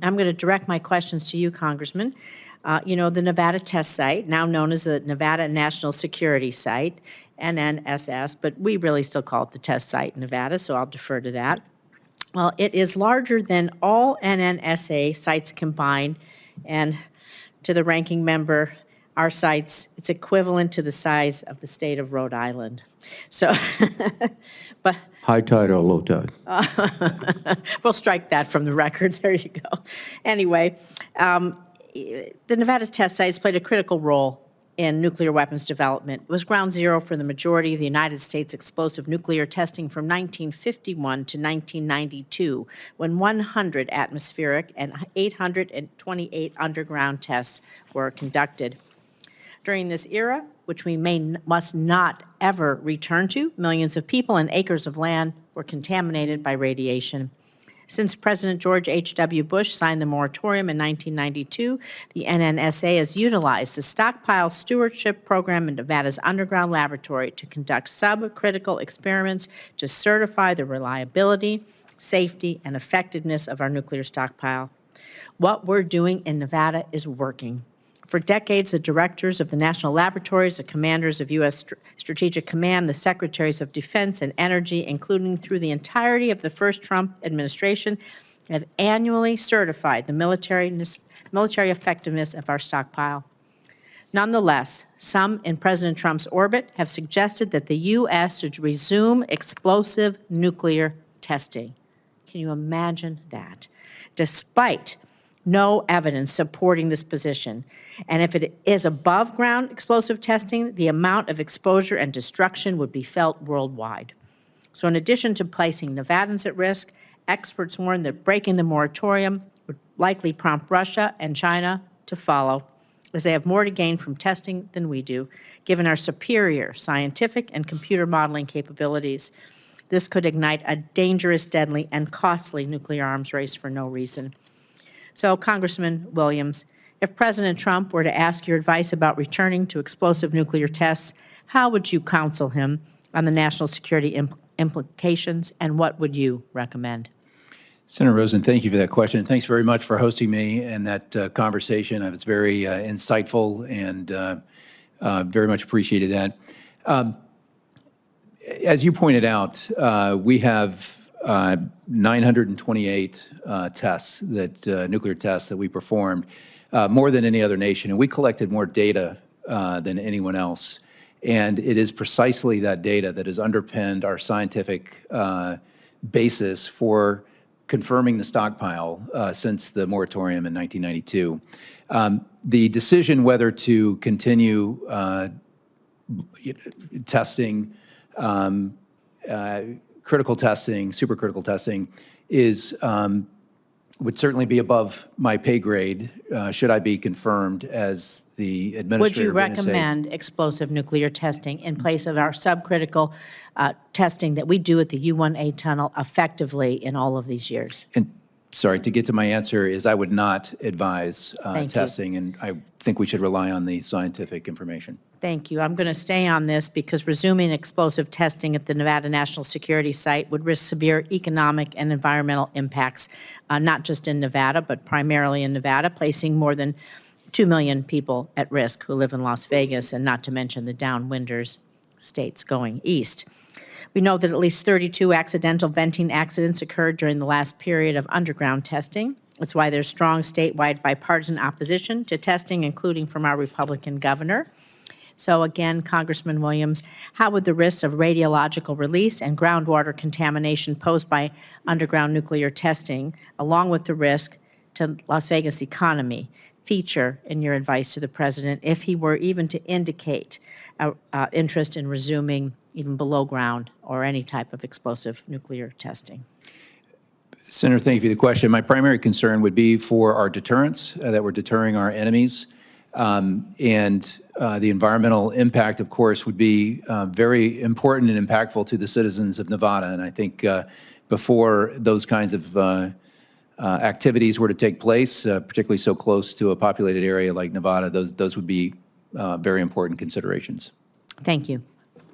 I'm going to direct my questions to you, Congressman. You know, the Nevada Test Site, now known as the Nevada National Security Site, NNSS, but we really still call it the Test Site in Nevada, so I'll defer to that. Well, it is larger than all NNSA sites combined, and to the ranking member, our sites, it's equivalent to the size of the state of Rhode Island. So, but High tide or low tide? we'll strike that from the record. There you go. Anyway, the Nevada Test Site has played a critical role in nuclear weapons development. It was ground zero for the majority of the United States explosive nuclear testing from 1951 to 1992, when 100 atmospheric and 828 underground tests were conducted. During this era, which we must not ever return to, millions of people and acres of land were contaminated by radiation. Since President George H.W. Bush signed the moratorium in 1992, the NNSA has utilized the Stockpile Stewardship Program in Nevada's underground laboratory to conduct subcritical experiments to certify the reliability, safety, and effectiveness of our nuclear stockpile. What we're doing in Nevada is working. For decades, the directors of the national laboratories, the commanders of U.S. Strategic Command, the secretaries of Defense and Energy, including through the entirety of the first Trump administration, have annually certified the military effectiveness of our stockpile. Nonetheless, some in President Trump's orbit have suggested that the U.S. should resume explosive nuclear testing. Can you imagine that? Despite no evidence supporting this position. And if it is above ground explosive testing, the amount of exposure and destruction would be felt worldwide. So in addition to placing Nevadans at risk, experts warn that breaking the moratorium would likely prompt Russia and China to follow, as they have more to gain from testing than we do, given our superior scientific and computer modeling capabilities. This could ignite a dangerous, deadly, and costly nuclear arms race for no reason. So, Congressman Williams, if President Trump were to ask your advice about returning to explosive nuclear tests, how would you counsel him on the national security implications, and what would you recommend? Senator Rosen, thank you for that question. Thanks very much for hosting me and that conversation. It was very insightful and very much appreciated that. As you pointed out, we have 928 tests, nuclear tests that we performed, more than any other nation. And we collected more data than anyone else. And it is precisely that data that has underpinned our scientific basis for confirming the stockpile since the moratorium in 1992. The decision whether to continue testing, critical testing, supercritical testing, would certainly be above my pay grade should I be confirmed as the administrator. Would you recommend explosive nuclear testing in place of our subcritical testing that we do at the U1A tunnel effectively in all of these years? And sorry, to get to my answer is I would not advise testing, and I think we should rely on the scientific information. Thank you. I'm going to stay on this because resuming explosive testing at the Nevada National Security Site would risk severe economic and environmental impacts, not just in Nevada, but primarily in Nevada, placing more than 2 million people at risk who live in Las Vegas, and not to mention the downwinders states going east. We know that at least 32 accidental venting accidents occurred during the last period of underground testing. That's why there's strong statewide bipartisan opposition to testing, including from our Republican governor. So again, Congressman Williams, how would the risks of radiological release and groundwater contamination posed by underground nuclear testing, along with the risk to Las Vegas economy, feature in your advice to the President if he were even to indicate interest in resuming even below ground or any type of explosive nuclear testing? Senator, thank you for the question. My primary concern would be for our deterrence, that we're deterring our enemies. The environmental impact, of course, would be very important and impactful to the citizens of Nevada. And I think before those kinds of activities were to take place, particularly so close to a populated area like Nevada, those would be very important considerations. Thank you.